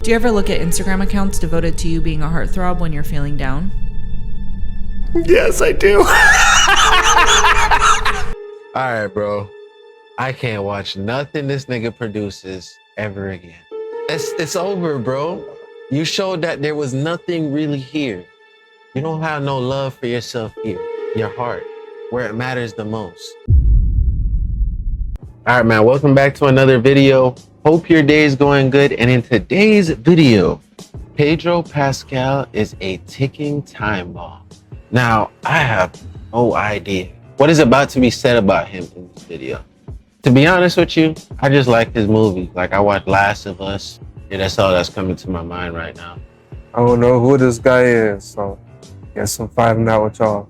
Do you ever look at Instagram accounts devoted to you being a heartthrob when you're feeling down? Yes, I do. All right, bro. I can't watch nothing this nigga produces ever again. It's over, bro. You showed that there was nothing really here. You don't have no love for yourself here. Your heart, where it matters the most. All right, man. Welcome back to another video. Hope your day is going good. And in today's video, Pedro Pascal is a ticking time bomb. Now, I have no idea what is about to be said about him in this video. To be honest with you, I just like his movie. Like, I watched Last of Us. Yeah, that's all that's coming to my mind right now. I don't know who this guy is, so guess I'm finding out with y'all.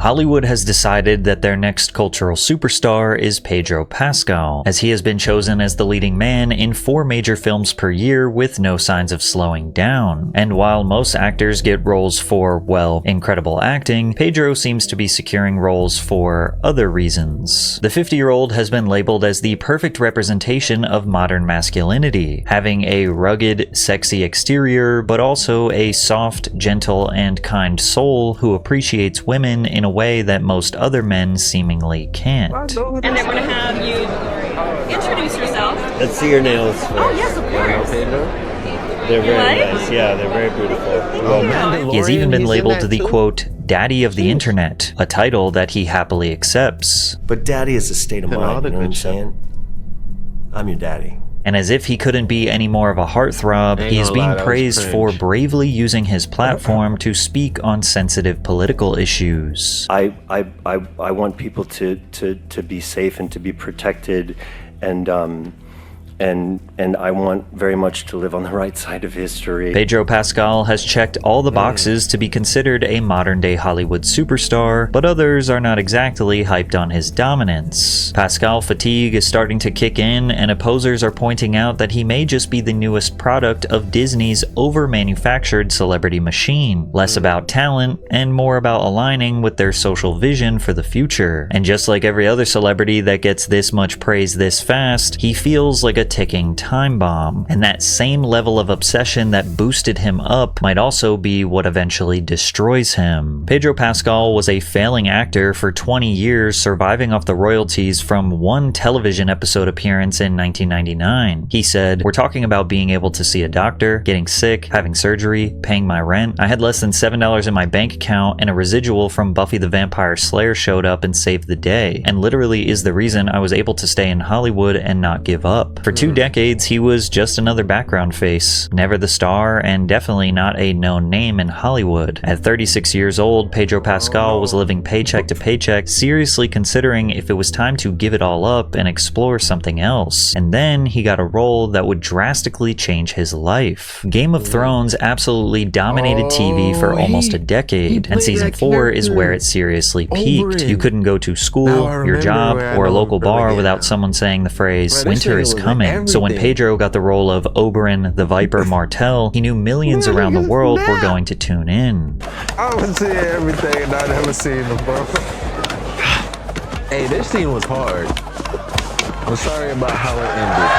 Hollywood has decided that their next cultural superstar is Pedro Pascal, as he has been chosen as the leading man in 4 major films per year with no signs of slowing down. And while most actors get roles for, well, incredible acting, Pedro seems to be securing roles for other reasons. The 50-year-old has been labeled as the perfect representation of modern masculinity, having a rugged, sexy exterior, but also a soft, gentle, and kind soul who appreciates women in a way that most other men seemingly can't. And they're going to have you introduce yourself. Let's see your nails first. Oh, yes, of course. They're very nice. Yeah, they're very beautiful. He has even been labeled the, quote, daddy of the internet, a title that he happily accepts. But daddy is a state of mind, you know what I'm saying? I'm your daddy. And as if he couldn't be any more of a heartthrob, he is being praised for bravely using his platform to speak on sensitive political issues. I want people to be safe and to be protected, and I want very much to live on the right side of history. Pedro Pascal has checked all the boxes to be considered a modern-day Hollywood superstar, but others are not exactly hyped on his dominance. Pascal fatigue is starting to kick in, and opposers are pointing out that he may just be the newest product of Disney's over-manufactured celebrity machine, less about talent and more about aligning with their social vision for the future. And just like every other celebrity that gets this much praise this fast, he feels like a ticking time bomb, and that same level of obsession that boosted him up might also be what eventually destroys him. Pedro Pascal was a failing actor for 20 years, surviving off the royalties from one television episode appearance in 1999. He said, "We're talking about being able to see a doctor, getting sick, having surgery, paying my rent. I had less than $7 in my bank account, and a residual from Buffy the Vampire Slayer showed up and saved the day, and literally is the reason I was able to stay in Hollywood and not give up. For 2 decades, he was just another background face, never the star, and definitely not a known name in Hollywood. At 36 years old, Pedro Pascal was living paycheck to paycheck, seriously considering if it was time to give it all up and explore something else. And then he got a role that would drastically change his life. Game of Thrones absolutely dominated TV for almost a decade, and season 4 is where it seriously peaked. You couldn't go to school, your job, or a local bar without someone saying the phrase, "Winter is coming." So when Pedro got the role of Oberyn the Viper Martell, he knew millions around the world were going to tune in. I was seeing everything and I never seen before. Hey, this scene was hard. I'm sorry about how it ended.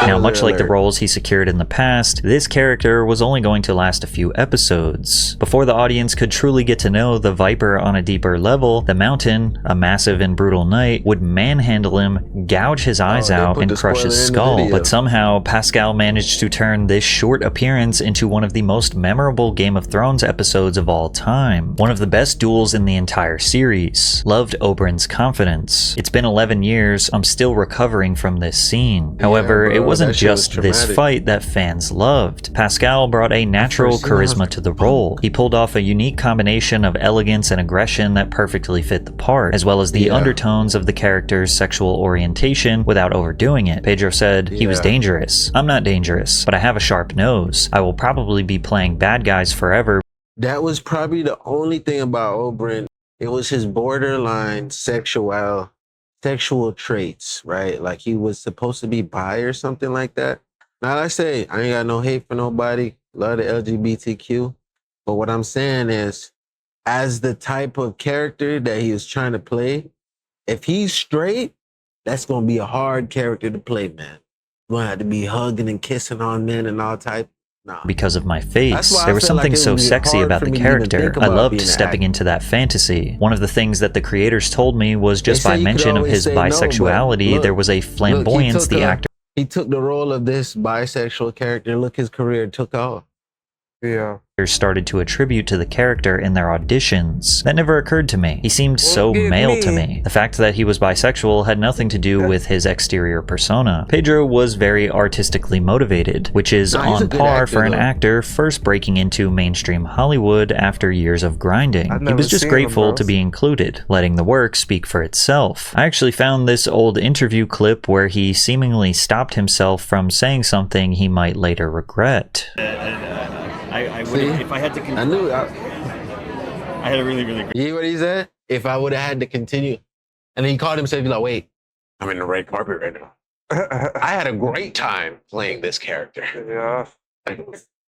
Now, much like the roles he secured in the past, this character was only going to last a few episodes. Before the audience could truly get to know the Viper on a deeper level, the Mountain, a massive and brutal knight, would manhandle him, gouge his eyes out, and crush his skull. But somehow, Pascal managed to turn this short appearance into one of the most memorable Game of Thrones episodes of all time. One of the best duels in the entire series. Loved Oberyn's confidence. It's been 11 years, I'm still recovering from this scene. However, it wasn't just this fight that fans loved. Pascal brought a natural charisma to the role. He pulled off a unique combination of elegance and aggression that perfectly fit the part, as well as the undertones of the character's sexual orientation without overdoing it. Pedro said, "He was dangerous. I'm not dangerous, but I have a sharp nose. I will probably be playing bad guys forever." That was probably the only thing about Oberyn. It was his borderline sexual traits, right? Like he was supposed to be bi or something like that. Now, I say, I ain't got no hate for nobody. Love the LGBTQ. But what I'm saying is, as the type of character that he was trying to play, if he's straight, that's gonna be a hard character to play, man. You're gonna have to be hugging and kissing on men and all type. Nah. Because of my That's face. why I There was feel like something it so would be sexy hard about for the me to even character. think I about loved being an stepping actor. into that fantasy. One of the things that the creators told me was just They say by you could mention of always his say no, but bisexuality, look, there was a flamboyance the actor He took the role of this bisexual character. Look, his career took off. Yeah. started to attribute to the character in their auditions. That never occurred to me. He seemed so get male to me. me. The fact that he was bisexual had nothing to do with his exterior persona. Pedro was very artistically motivated, which is Nah, he's a on good par actor, for an though. actor first breaking into mainstream Hollywood after years of grinding. I've He never was just seen him, grateful bro. to be included, letting the work speak for itself. I actually found this old interview clip where he seemingly stopped himself from saying something he might later regret. I would See? if I had to. I knew. I had a really great. You hear what he said? If I would have had to continue, and then he called himself, he's like, "Wait, I'm in the red carpet right now. I had a great time playing this character." Yeah.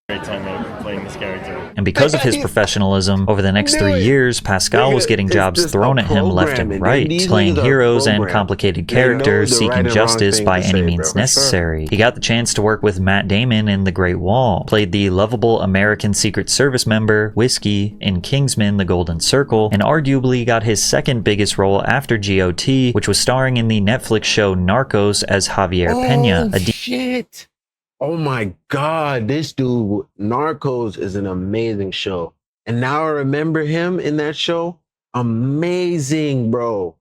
Great time playing this character. And because of his professionalism, over the next Knew 3 it. years, Pascal was Nigga, getting it's jobs just thrown a at him left programming, and dude. right, These playing niggas are heroes and programmed. complicated They know characters, the seeking right and wrong justice thing by to any say, means bro. necessary. He got the chance to work with Matt Damon in The Great Wall, played the lovable American Secret Service member, Whiskey, in Kingsman: The Golden Circle, and arguably got his second biggest role after GOT, which was starring in the Netflix show Narcos as Javier Pena, a shit. Oh my God, this dude, Narcos, is an amazing show. And now I remember him in that show. Amazing, bro.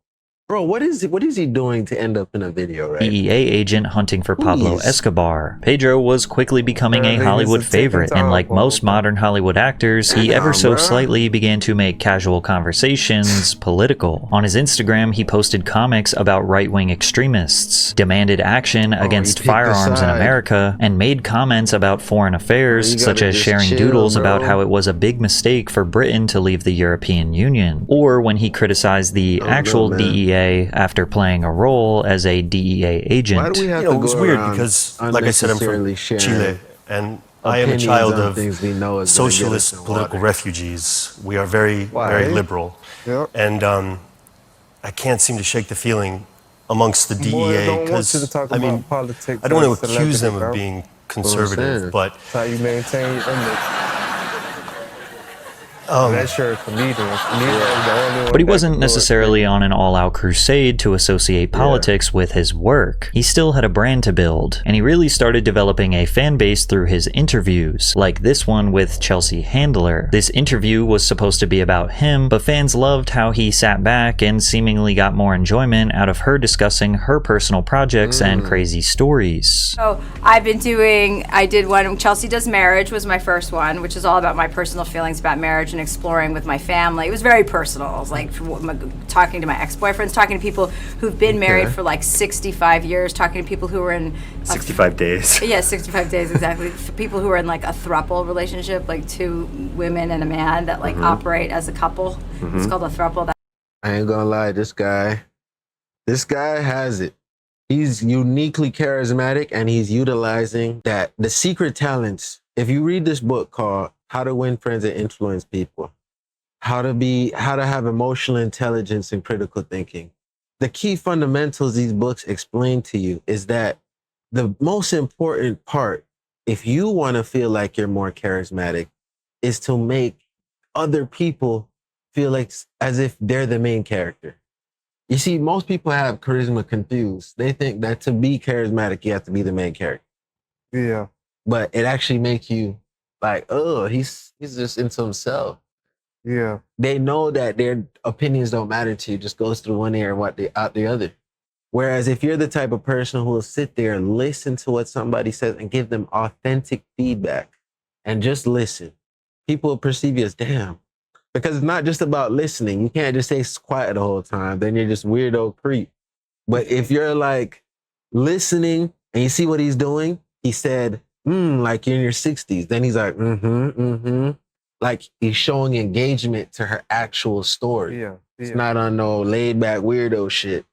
Bro, what is he doing to end up in a video, right? DEA agent hunting for Pablo Please. Escobar. Pedro was quickly becoming a Apparently Hollywood he's a ticking favorite, and time like bomb, most bro. modern Hollywood actors, he ever Damn, so bruh. slightly began to make casual conversations political. On his Instagram, he posted comics about right-wing extremists, demanded action against he picked a firearms in side. America, and made comments about foreign affairs, You such gotta as just sharing chill, doodles bro. about how it was a big mistake for Britain to leave the European Union, or when he criticized the Oh, actual no, man. DEA after playing a role as a DEA agent. Why do we have You know, to it was go weird around because, like I said, I'm from unnecessarily sharing Chile, and I am a opinions child on of things we know is gonna get us socialist in political water? refugees. We are very, very liberal. Yep. And I can't seem to shake the feeling amongst the Boy, I DEA don't want you to because, talk I mean, about politics. I don't want and to accuse them celebrity, of bro. being saying. conservative, but That's how you maintain your image. Unless you're a comedian. Comedian is the only one But he that wasn't can do it. necessarily on an all-out crusade to associate politics with his work. He still had a brand to build, and he really started developing a fan base through his interviews, like this one with Chelsea Handler. This interview was supposed to be about him, but fans loved how he sat back and seemingly got more enjoyment out of her discussing her personal projects and crazy stories. So I did one, Chelsea Does Marriage was my first one, which is all about my personal feelings about marriage and exploring with my family. It was very personal. It was like talking to my ex-boyfriends, talking to people who've been married for like 65 years, talking to people who were in 65 days. Yeah, 65 days exactly. For people who are in like a throuple relationship, like two women and a man that like operate as a couple. It's called a throuple. I ain't gonna lie, this guy has it. He's uniquely charismatic and he's utilizing that. The secret talents. If you read this book called How to Win Friends and Influence People, how to have emotional intelligence and critical thinking. The key fundamentals these books explain to you is that the most important part, if you want to feel like you're more charismatic, is to make other people feel like as if they're the main character. You see, most people have charisma confused. They think that to be charismatic, you have to be the main character. Yeah. But it actually makes you like, oh, he's just into himself. Yeah. They know that their opinions don't matter to you. Just goes through one ear and out the other. Whereas if you're the type of person who will sit there and listen to what somebody says and give them authentic feedback and just listen, people will perceive you as damn. Because it's not just about listening. You can't just stay quiet the whole time. Then you're just weirdo creep. But if you're like listening and you see what he's doing, he said, like you're in your 60s. Then he's like, like he's showing engagement to her actual story. Yeah. It's not on no laid back weirdo shit.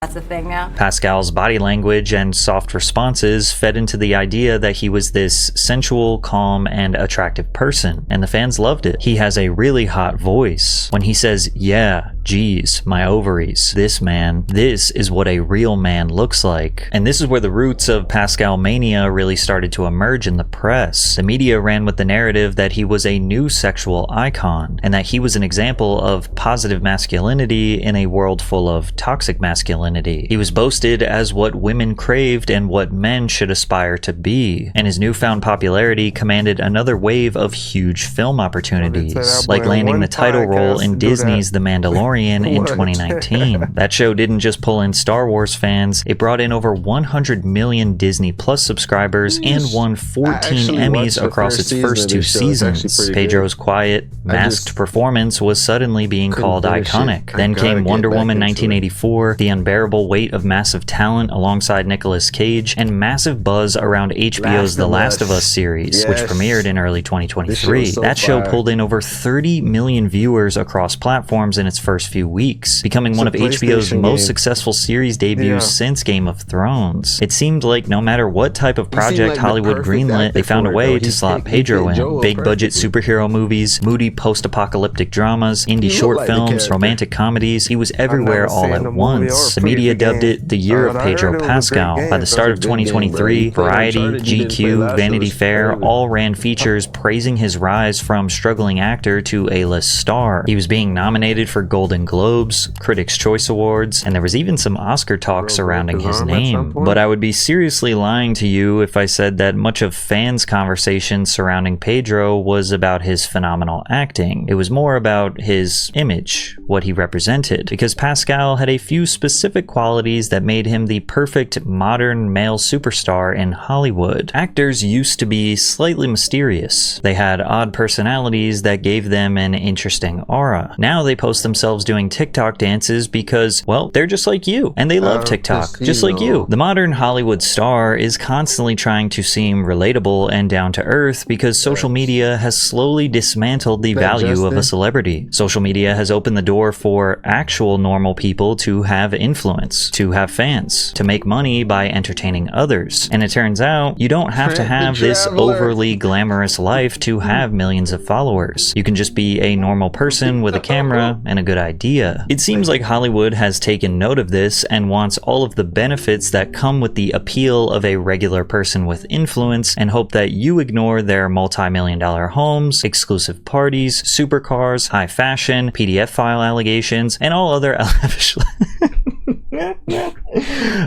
That's a thing now. Pascal's body language and soft responses fed into the idea that he was this sensual, calm, and attractive person, and the fans loved it. He has a really hot voice. When he says, "Yeah, geez, my ovaries, this is what a real man looks like." And this is where the roots of Pascal mania really started to emerge in the press. The media ran with the narrative that he was a new sexual icon, and that he was an example of positive masculinity in a world full of toxic masculinity. He was boasted as what women craved and what men should aspire to be, and his newfound popularity commanded another wave of huge film opportunities, like landing the title role in Disney's The Mandalorian in 2019. That show didn't just pull in Star Wars fans, it brought in over 100 million Disney Plus subscribers and won 14 Emmys across its first 2 seasons. Pedro's quiet, masked performance was suddenly being called iconic. Then came Wonder Woman 1984, the unbearable weight of massive talent alongside Nicolas Cage, and massive buzz around HBO's The Last of Us series, which premiered in early 2023. That show pulled in over 30 million viewers across platforms in its first few weeks, becoming one of HBO's most successful series debuts since Game of Thrones. It seemed like no matter what type of project Hollywood greenlit, they found a way to slot Pedro in. Big budget superhero movies, moody post-apocalyptic dramas, indie short films, romantic comedies, he was everywhere all at once. The media dubbed it the year of Pedro Pascal. By the start of 2023, Variety, GQ, Vanity Fair all ran features praising his rise from struggling actor to A-list star. He was being nominated for Golden Globes, Critics' Choice Awards, and there was even some Oscar talk surrounding his name. But I would be seriously lying to you if I said that much of fans' conversation surrounding Pedro was about his phenomenal acting. It was more about his image, what he represented, because Pascal had a few specific qualities that made him the perfect modern male superstar in Hollywood. Actors used to be slightly mysterious. They had odd personalities that gave them an interesting aura. Now they post themselves doing TikTok dances because, well, they're just like you, and they love TikTok, just like you. The modern Hollywood star is constantly trying to seem relatable and down to earth because social media has slowly dismantled the value of a celebrity. Social media has opened the door for actual normal people to have influence, to have fans, to make money by entertaining others. And it turns out you don't have to have this overly glamorous life to have millions of followers. You can just be a normal person with a camera and a good idea. It seems like Hollywood has taken note of this and wants all of the benefits that come with the appeal of a regular person with influence and hope that you ignore their multi-million-dollar homes, exclusive parties, supercars, high fashion, PDF file allegations, and all other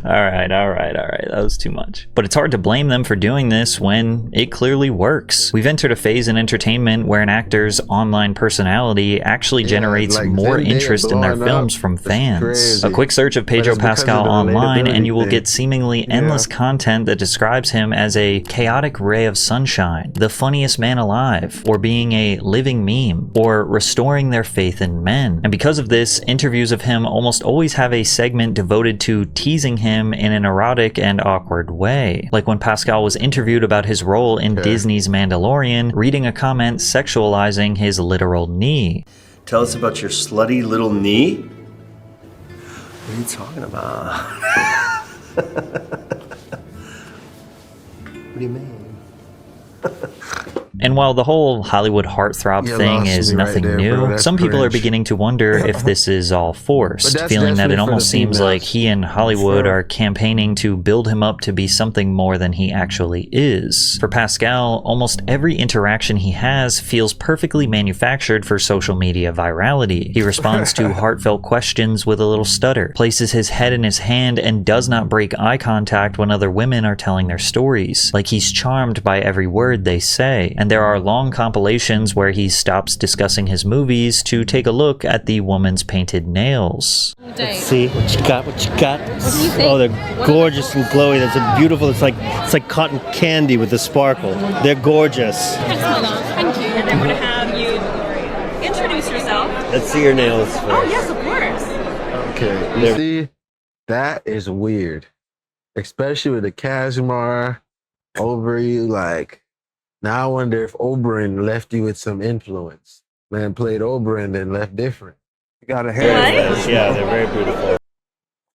Alright, that was too much. But it's hard to blame them for doing this when it clearly works. We've entered a phase in entertainment where an actor's online personality actually generates more interest in their films from fans. A quick search of Pedro Pascal online and you will get seemingly endless content that describes him as a chaotic ray of sunshine, the funniest man alive, or being a living meme, or restoring their faith in men. And because of this, interviews of him almost always have a segment devoted to teasing him in an erotic and awkward way. Like when Pascal was interviewed about his role in Disney's Mandalorian, reading a comment sexualizing his literal knee. Tell us about your slutty little knee. What are you talking about? What do you mean? And while the whole Hollywood heartthrob thing is nothing new, some people are beginning to wonder if this is all forced, feeling that it almost seems like he and Hollywood are campaigning to build him up to be something more than he actually is. For Pascal, almost every interaction he has feels perfectly manufactured for social media virality. He responds to heartfelt questions with a little stutter, places his head in his hand, and does not break eye contact when other women are telling their stories, like he's charmed by every word they say. And there are long compilations where he stops discussing his movies to take a look at the woman's painted nails. Let's see what you got. What do you think? Oh, they're gorgeous and glowy. That's a beautiful. It's like cotton candy with the sparkle. They're gorgeous. Thank you. And I'm going to have you introduce yourself. Let's see your nails first. Oh yes, of course. Okay, you see, that is weird, especially with the cashmere over you. Like, now I wonder if Oberyn left you with some influence. Man played Oberyn and left different. You got a hair. Yeah, they're very beautiful.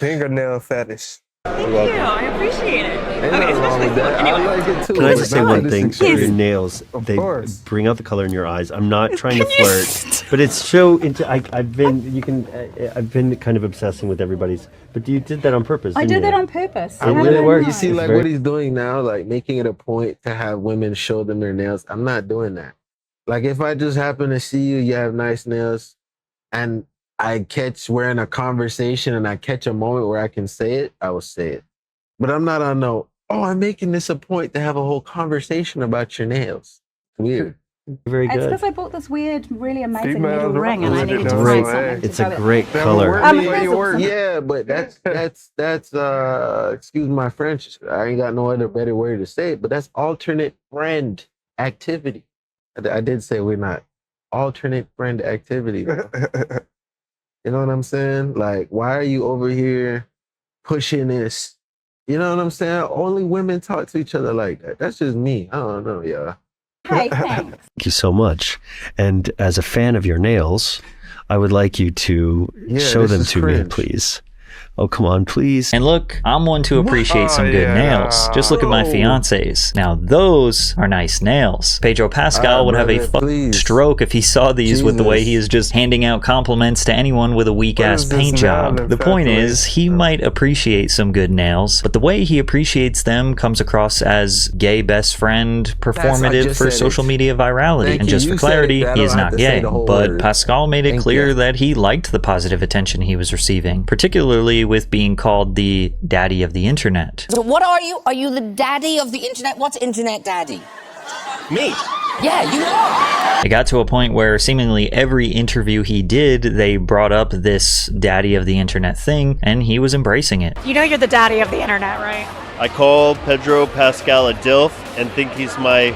Fingernail fetish. Thank you. I appreciate it. Ain't nothing wrong with that. Anyway. I like it too. Can I just say one Nice. thing? Yes. Your nails, Of they course. bring out the color in your eyes. I'm not trying to flirt, but it's so into. I've been kind of obsessing with everybody's. But you did that on purpose. I didn't did you? that on purpose. It really works. You see, It's like very- what he's doing now, like making it a point to have women show them their nails. I'm not doing that. Like if I just happen to see you have nice nails, and we're in a conversation and I catch a moment where I can say it, I will say it. But I'm not on no, oh, I'm making this a point to have a whole conversation about your nails. Weird. Very It's good. because I bought this weird, really amazing Females little are ring, and I really needed to doing find it. something to It's go a with. great Never color. worked. Where you work. Yeah, but that's excuse my French. I ain't got no other better word to say it, but that's alternate friend activity. I did say we're not alternate friend activity. Bro. You know what I'm saying? Like, why are you over here pushing this? You know what I'm saying? Only women talk to each other like that. That's just me. I don't know, y'all. Hey, thanks. Thank you so much. And as a fan of your nails, I would like you to show this them is to me, cringe. please. Oh, come on, please. And look, I'm one to appreciate some good yeah. nails. Just look at my Oh. fiancés. Now those are nice nails. Pedro Pascal would have a brother, fucking please. stroke if he saw these with the way Jesus. he is just handing out compliments to anyone with a weak ass is this paint nail job. The point is, he might appreciate some good nails, but the way he appreciates them comes across as gay best friend performative just for said social it. media virality. Thank and you. just You for said clarity, it. I he is don't have not to say gay. the whole But word. Pascal made it Thank clear you. that he liked the positive attention he was receiving, particularly with being called the daddy of the internet. So what are you? Are you the daddy of the internet? What's internet daddy? Me. Yeah, you are. It got to a point where seemingly every interview he did, they brought up this daddy of the internet thing, and he was embracing it. You know you're the daddy of the internet, right? I call Pedro Pascal a DILF and think he's my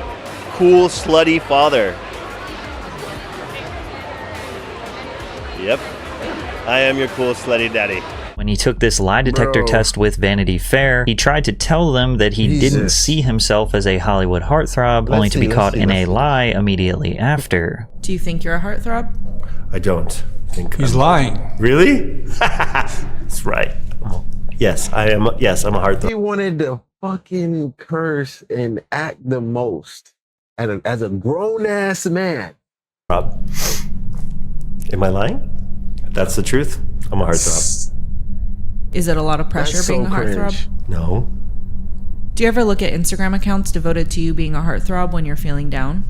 cool, slutty father. Yep. I am your cool, slutty daddy. When he took this lie detector Bro. test with Vanity Fair, he tried to tell them that he didn't Jesus. see himself as a Hollywood heartthrob, only to be caught in a lie immediately after. Do you think you're a heartthrob? I don't think He's lying. Really? That's right. Yes, I am. Yes, I'm a heartthrob. He wanted to fucking curse and act the most as a grown ass man. Rob, am I lying? That's the truth. I'm a heartthrob. Is it a lot of pressure That's being a so heartthrob? cringe. No. Do you ever look at Instagram accounts devoted to you being a heartthrob when you're feeling down?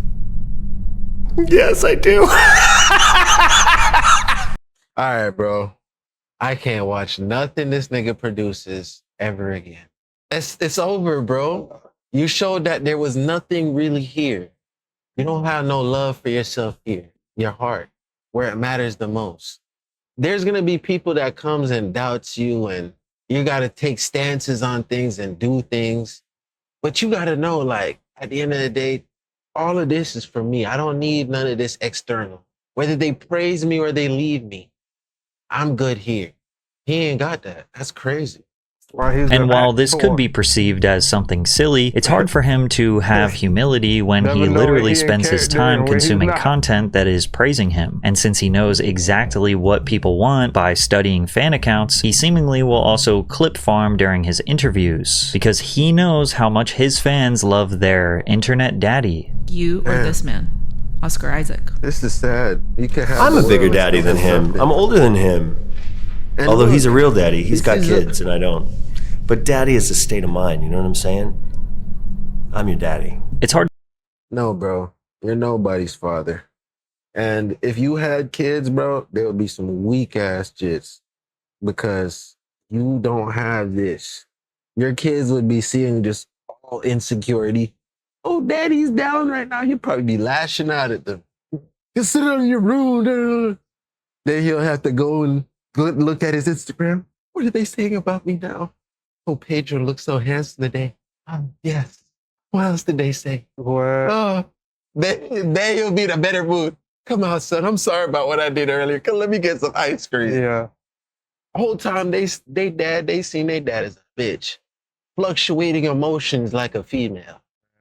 Yes, I do. All right, bro. I can't watch nothing this nigga produces ever again. It's over, bro. You showed that there was nothing really here. You don't have no love for yourself here, your heart, where it matters the most. There's gonna be people that comes and doubts you, and you gotta take stances on things and do things. But you gotta know, like, at the end of the day, all of this is for me. I don't need none of this external. Whether they praise me or they leave me, I'm good here. He ain't got that. That's crazy. And while this could be perceived as something silly, it's hard for him to have humility when Never he know literally when he in spends his character time and when he's consuming not. content that is praising him. And since he knows exactly what people want by studying fan accounts, he seemingly will also clip farm during his interviews, because he knows how much his fans love their internet daddy. You or Man. this man? Oscar Isaac. This is sad. You can have I'm the a bigger world daddy than instead of him. something. I'm older than him. And Although he's a look, real daddy. He's this got is kids and I don't. But daddy is a state of mind. You know what I'm saying? I'm your daddy. It's hard. No, bro. You're nobody's father. And if you had kids, bro, there would be some weak ass jits because you don't have this. Your kids would be seeing just all insecurity. Oh, daddy's down right now. You'd probably be lashing out at them. Just sit in your room. Then he'll have to go and look at his Instagram. What are they saying about me now? Oh, Pedro looks so handsome today. Yes. What else did they say? What? Oh, then you'll be in a better mood. Come on, son. I'm sorry about what I did earlier. Come, let me get some ice cream. Yeah. Whole time they seen their dad as a bitch, fluctuating emotions like a female.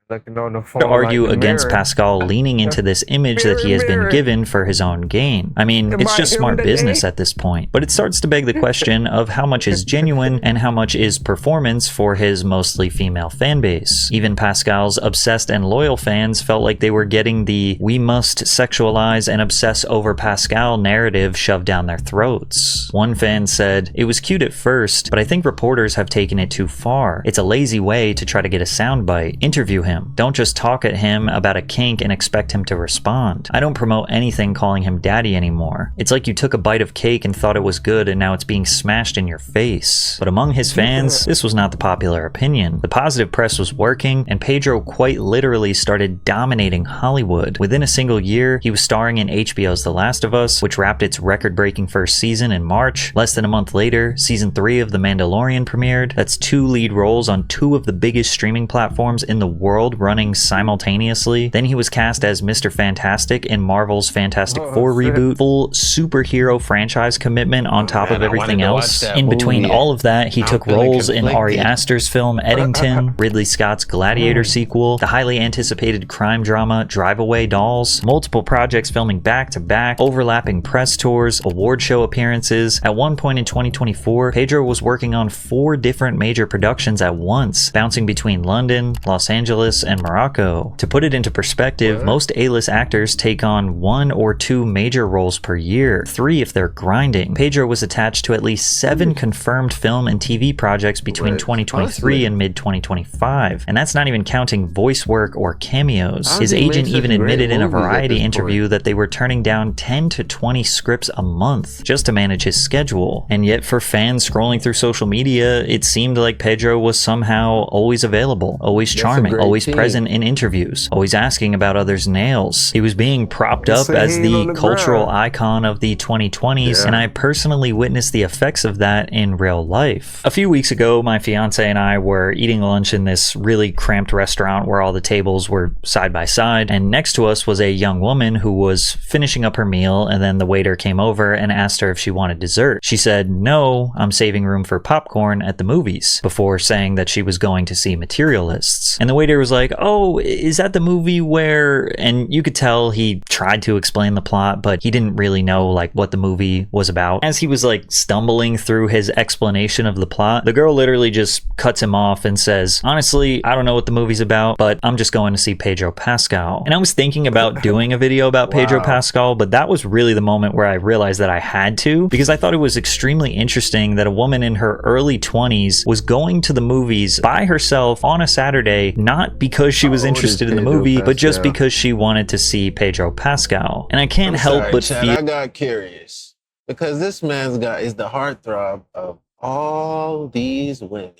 looking on the phone. To argue like the against mirror. Pascal leaning into this image that he has been given for his own gain. I mean, it's just smart business at this point. But it starts to beg the question of how much is genuine and how much is performance for his mostly female fan base. Even Pascal's obsessed and loyal fans felt like they were getting the "we must sexualize and obsess over Pascal" narrative shoved down their throats. One fan said, "It was cute at first, but I think reporters have taken it too far. It's a lazy way to try to get a soundbite. Interview him. Don't just talk at him about a kink and expect him to respond. I don't promote anything calling him daddy anymore. It's like you took a bite of cake and thought it was good and now it's being smashed in your face." But among his fans, this was not the popular opinion. The positive press was working, and Pedro quite literally started dominating Hollywood. Within a single year, he was starring in HBO's The Last of Us, which wrapped its record-breaking first season in March. Less than a month later, season 3 of The Mandalorian premiered. That's 2 lead roles on 2 of the biggest streaming platforms in the world running simultaneously. Then he was cast as Mr. Fantastic in Marvel's Fantastic Four reboot. Full superhero franchise commitment on top of everything else. In between all of that, he took roles in Ari Aster's film Eddington, Ridley Scott's Gladiator sequel, the highly anticipated crime drama Drive Away Dolls, multiple projects filming back to back, overlapping press tours, award show appearances. At one point in 2024, Pedro was working on 4 different major productions at once, bouncing between London, Los Angeles, and Morocco. To put it into perspective, most A-list actors take on 1 or 2 major roles per year, 3 if they're grinding. Pedro was attached to at least 7 confirmed film and TV projects between 2023 and mid-2025, and that's not even counting voice work or cameos. His agent even admitted in a Variety interview that they were turning down 10 to 20 scripts a month just to manage his schedule. And yet for fans scrolling through social media, it seemed like Pedro was somehow always available, always charming, always present in interviews, always asking about others' nails. He was being propped up as the cultural icon of the 2020s, and I personally witnessed the effects of that in real life. A few weeks ago, my fiance and I were eating lunch in this really cramped restaurant where all the tables were side by side, and next to us was a young woman who was finishing up her meal, and then the waiter came over and asked her if she wanted dessert. She said, "No, I'm saving room for popcorn at the movies," before saying that she was going to see Materialists. And the waiter was like, "Oh, is that the movie where..." And you could tell he tried to explain the plot, but he didn't really know like what the movie was about. As he was like stumbling through his explanation of the plot, the girl literally just cuts him off and says, "Honestly, I don't know what the movie's about, but I'm just going to see Pedro Pascal." And I was thinking about doing a video about Pedro Pascal, but that was really the moment where I realized that I had to, because I thought it was extremely interesting that a woman in her early 20s was going to the movies by herself on a Saturday, not because she was interested in the movie, but just because she wanted to see Pedro Pascal. And I can't help but feel... I got curious, because this man's got is the heartthrob of all these women.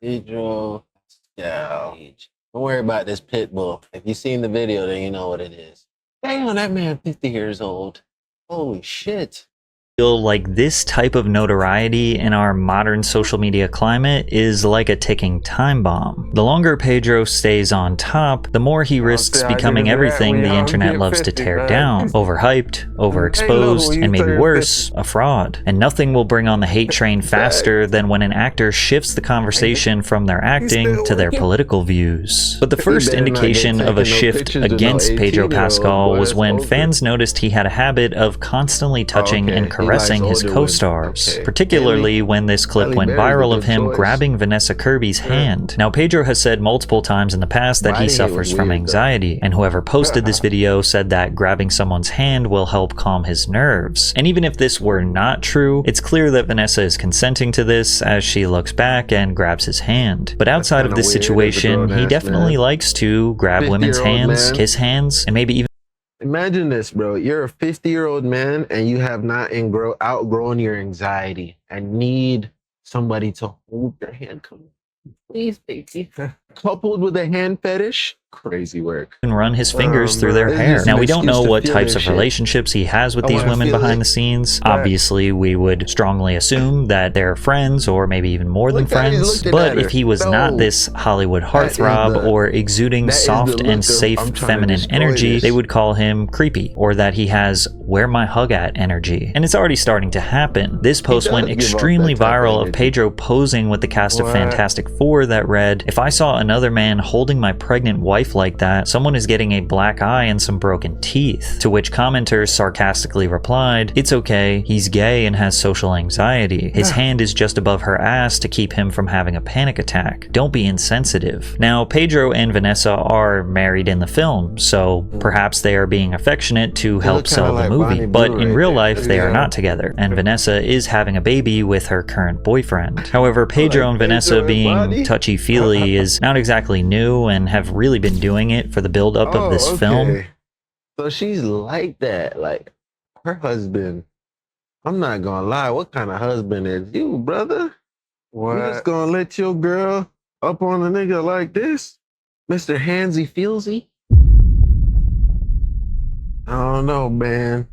Pedro Pascal. Don't worry about this pit bull. If you've seen the video, then you know what it is. Damn, that man 50 years old. Holy shit. Feel like this type of notoriety in our modern social media climate is like a ticking time bomb. The longer Pedro stays on top, the more he risks becoming everything the internet loves to tear down. Overhyped, overexposed, and maybe worse, a fraud. And nothing will bring on the hate train faster than when an actor shifts the conversation from their acting to their political views. But the first indication of a shift against Pedro Pascal was when fans noticed he had a habit of constantly touching and caressing his co-stars, particularly when this clip went viral of him grabbing Vanessa Kirby's hand. Now, Pedro has said multiple times in the past that he suffers from anxiety, and whoever posted this video said that grabbing someone's hand will help calm his nerves. And even if this were not true, it's clear that Vanessa is consenting to this as she looks back and grabs his hand. But outside of this situation, he definitely likes to grab women's hands, kiss hands, and maybe even... Imagine this, bro. You're a 50-year-old man and you have not outgrown your anxiety and need somebody to hold your hand. Come on, please, baby. Coupled with a hand fetish, crazy work. And run his fingers through their hair. Now, we don't know what types of relationships he has with these women behind the scenes. Obviously, we would strongly assume that they're friends or maybe even more than friends. But if he was not this Hollywood heartthrob or exuding soft and safe feminine energy, they would call him creepy, or that he has where my hug at energy. And it's already starting to happen. This post went extremely viral of Pedro posing with the cast of Fantastic Four before that read, "If I saw another man holding my pregnant wife like that, someone is getting a black eye and some broken teeth." To which commenters sarcastically replied, "It's okay, he's gay and has social anxiety. His hand is just above her ass to keep him from having a panic attack. Don't be insensitive." Now, Pedro and Vanessa are married in the film, so perhaps they are being affectionate to help sell the movie, but in real life they are not together, and Vanessa is having a baby with her current boyfriend. However, Pedro and Vanessa being touchy-feely is not exactly new and have really been doing it for the build-up of this film. So she's like that, like her husband. I'm not gonna lie, what kind of husband is you, brother? What? You just gonna let your girl up on a nigga like this? Mr. Handsy Feelsy? I don't know, man.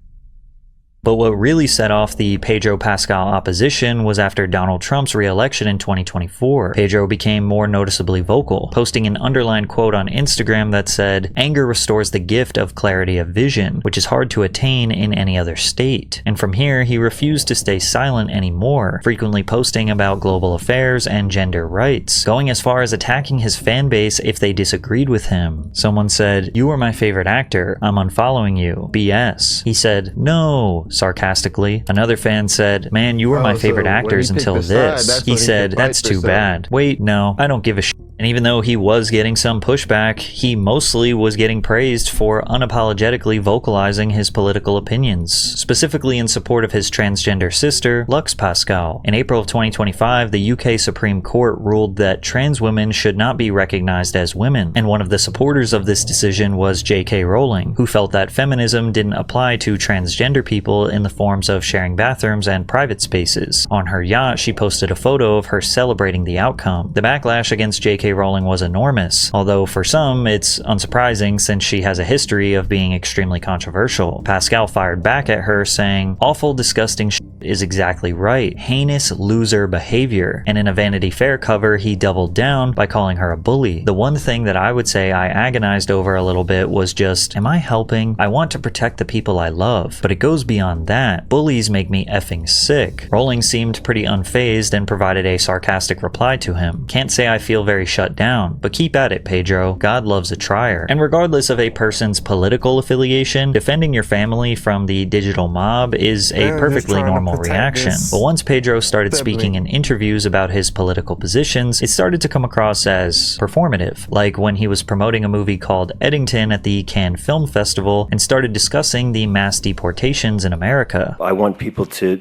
But what really set off the Pedro Pascal opposition was after Donald Trump's re-election in 2024. Pedro became more noticeably vocal, posting an underlined quote on Instagram that said, "Anger restores the gift of clarity of vision, which is hard to attain in any other state." And from here, he refused to stay silent anymore, frequently posting about global affairs and gender rights, going as far as attacking his fan base if they disagreed with him. Someone said, "You are my favorite actor, I'm unfollowing you. BS." He said, "No," sarcastically. Another fan said, "Man, you were my favorite actors until this." He said, "That's too bad. Wait, no, I don't give a shit." And even though he was getting some pushback, he mostly was getting praised for unapologetically vocalizing his political opinions, specifically in support of his transgender sister, Lux Pascal. In April of 2025, the UK Supreme Court ruled that trans women should not be recognized as women, and one of the supporters of this decision was J.K. Rowling, who felt that feminism didn't apply to transgender people in the forms of sharing bathrooms and private spaces. On her yacht, she posted a photo of her celebrating the outcome. The backlash against J.K. Rowling was enormous, although for some it's unsurprising since she has a history of being extremely controversial. Pascal fired back at her saying, "Awful, disgusting shit is exactly right. Heinous loser behavior." And in a Vanity Fair cover, he doubled down by calling her a bully. The one thing that I would say I agonized over a little bit was just, am I helping? I want to protect the people I love, but it goes beyond that. Bullies make me effing sick. Rowling seemed pretty unfazed and provided a sarcastic reply to him. "Can't say I feel very shut down, but keep at it, Pedro. God loves a trier." And regardless of a person's political affiliation, defending your family from the digital mob is a perfectly normal reaction. But once Pedro started speaking in interviews about his political positions, it started to come across as performative, like when he was promoting a movie called Eddington at the Cannes Film Festival and started discussing the mass deportations in America. I want people to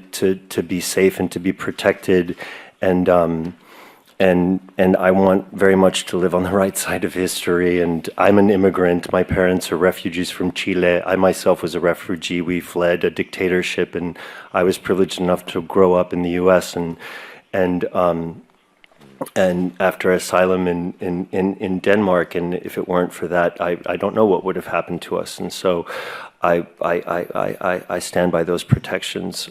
be safe and to be protected, and I want very much to live on the right side of history. And I'm an immigrant. My parents are refugees from Chile. I myself was a refugee. We fled a dictatorship, and I was privileged enough to grow up in the U.S. and after asylum in Denmark. And if it weren't for that, I don't know what would have happened to us. And so I stand by those protections.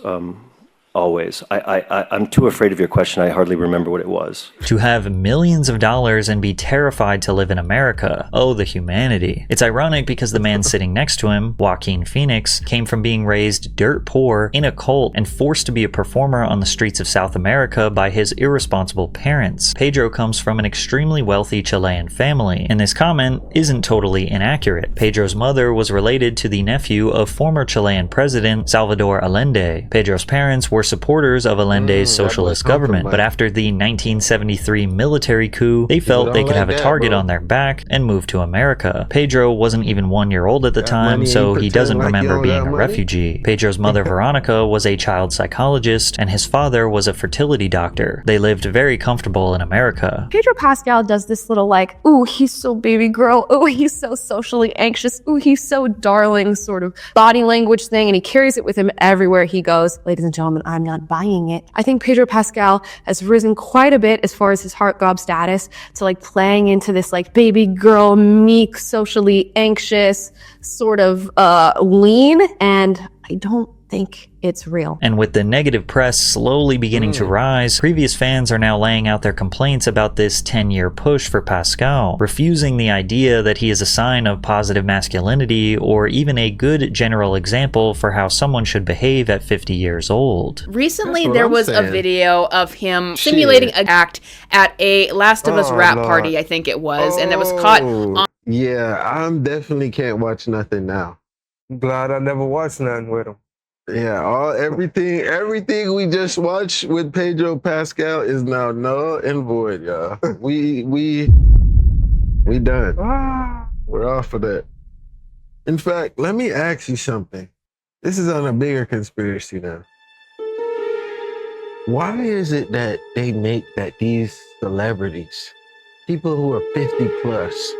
Always. I'm too afraid of your question. I hardly remember what it was. To have millions of dollars and be terrified to live in America. Oh, the humanity. It's ironic because the man sitting next to him, Joaquin Phoenix, came from being raised dirt poor in a cult and forced to be a performer on the streets of South America by his irresponsible parents. Pedro comes from an extremely wealthy Chilean family, and this comment isn't totally inaccurate. Pedro's mother was related to the nephew of former Chilean president Salvador Allende. Pedro's parents were supporters of Allende's socialist government, but after the 1973 military coup, they felt they could have a target on their back and move to America. Pedro wasn't even 1 year old at the time, so he doesn't remember being a refugee. Pedro's mother, Veronica, was a child psychologist, and his father was a fertility doctor. They lived very comfortable in America. Pedro Pascal does this little like, ooh, he's so baby girl, ooh, he's so socially anxious, ooh, he's so darling sort of body language thing, and he carries it with him everywhere he goes. Ladies and gentlemen, I'm not buying it. I think Pedro Pascal has risen quite a bit as far as his heartthrob status to like playing into this like baby girl, meek, socially anxious sort of lean, and I don't think it's real. And with the negative press slowly beginning to rise, previous fans are now laying out their complaints about this 10-year push for Pascal, refusing the idea that he is a sign of positive masculinity or even a good general example for how someone should behave at 50 years old. Recently, there was a video of him simulating an act at a Last of Us rap party, I think it was, and that was caught on. Yeah, I'm definitely can't watch nothing now. I'm glad I never watched nothing with him. Yeah, everything we just watched with Pedro Pascal is now null and void, y'all. We done. We're off of that. In fact, let me ask you something. This is on a bigger conspiracy now. Why is it that they make that these celebrities, people who are 50 plus,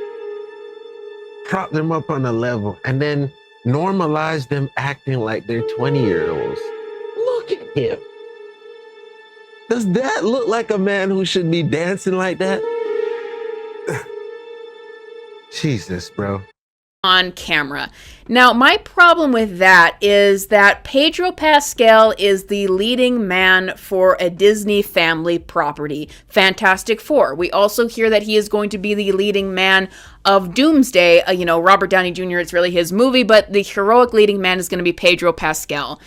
prop them up on a level and then normalize them acting like they're 20-year-olds? Look at him. Does that look like a man who should be dancing like that? Jesus, bro. On camera. Now, my problem with that is that Pedro Pascal is the leading man for a Disney family property, Fantastic Four. We also hear that he is going to be the leading man of Doomsday. Robert Downey Jr., it's really his movie, but the heroic leading man is going to be Pedro Pascal.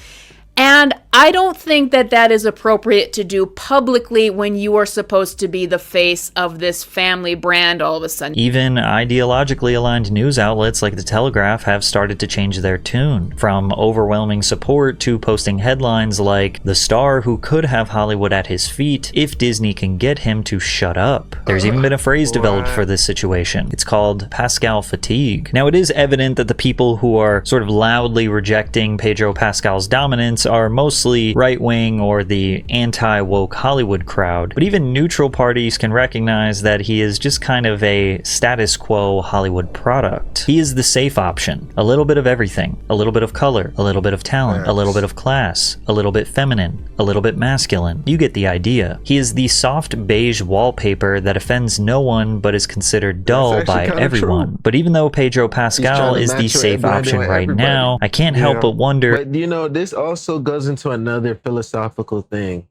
And I don't think that that is appropriate to do publicly when you are supposed to be the face of this family brand all of a sudden. Even ideologically aligned news outlets like The Telegraph have started to change their tune, from overwhelming support to posting headlines like, "The star who could have Hollywood at his feet if Disney can get him to shut up." There's even been a phrase developed for this situation. It's called Pascal fatigue. Now, it is evident that the people who are sort of loudly rejecting Pedro Pascal's dominance are mostly right-wing or the anti-woke Hollywood crowd, but even neutral parties can recognize that he is just kind of a status quo Hollywood product. He is the safe option. A little bit of everything. A little bit of color, a little bit of talent, a little bit of class, a little bit feminine, a little bit masculine. You get the idea. He is the soft beige wallpaper that offends no one but is considered dull by everyone. True. But even though Pedro Pascal is the safe option right now, I can't help but wonder. But this also goes into another philosophical thing.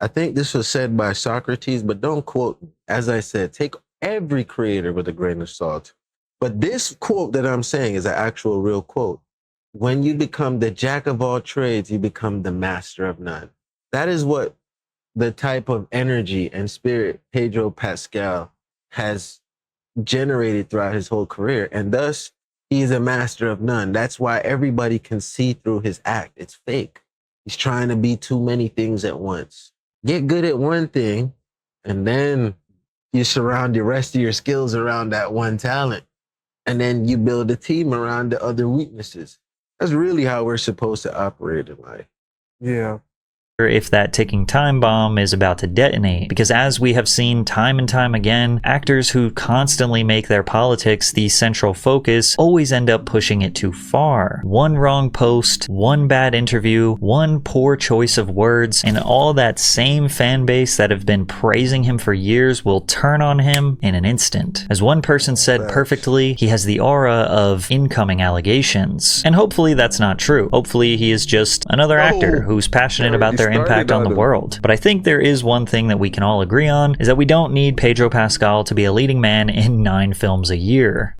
I think this was said by Socrates, but don't quote me. As I said, take every creator with a grain of salt. But this quote that I'm saying is an actual real quote. When you become the jack of all trades, you become the master of none. That is what the type of energy and spirit Pedro Pascal has generated throughout his whole career. And thus, he's a master of none. That's why everybody can see through his act. It's fake. He's trying to be too many things at once. Get good at one thing, and then you surround the rest of your skills around that one talent. And then you build a team around the other weaknesses. That's really how we're supposed to operate in life. Yeah. If that ticking time bomb is about to detonate, because as we have seen time and time again, actors who constantly make their politics the central focus always end up pushing it too far. One wrong post, one bad interview, one poor choice of words, and all that same fan base that have been praising him for years will turn on him in an instant. As one person said perfectly, he has the aura of incoming allegations. And hopefully that's not true. Hopefully he is just another actor who's passionate about their impact on the world. But I think there is one thing that we can all agree on, is that we don't need Pedro Pascal to be a leading man in 9 films a year.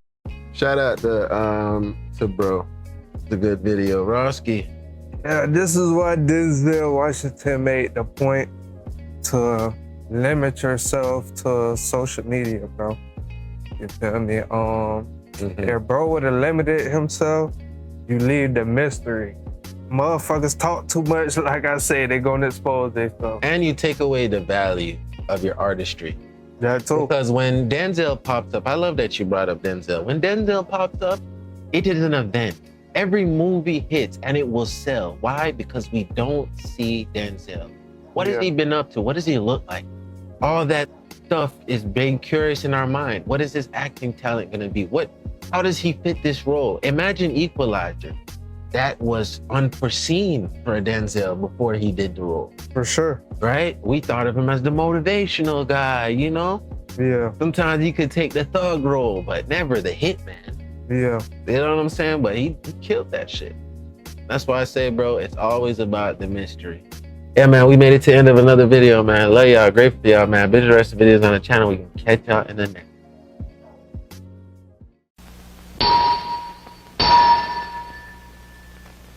Shout out to bro. It's a good video. Roski. Yeah, this is why Denzel Washington made the point to limit yourself to social media, bro. You feel me? If bro would have limited himself, you leave the mystery. Motherfuckers talk too much, like I said, they're gonna expose themselves. And you take away the value of your artistry. That too. Because when Denzel popped up, I love that you brought up Denzel. When Denzel popped up, it is an event. Every movie hits and it will sell. Why? Because we don't see Denzel. What has he been up to? What does he look like? All that stuff is being curious in our mind. What is his acting talent gonna be? How does he fit this role? Imagine Equalizer. That was unforeseen for Denzel before he did the role. For sure. Right? We thought of him as the motivational guy, you know? Yeah. Sometimes he could take the thug role, but never the hitman. Yeah. You know what I'm saying? But he killed that shit. That's why I say, bro, it's always about the mystery. Yeah, man, we made it to the end of another video, man. Love y'all. Grateful for y'all, man. Binge the rest of the videos on the channel. We can catch y'all in the next.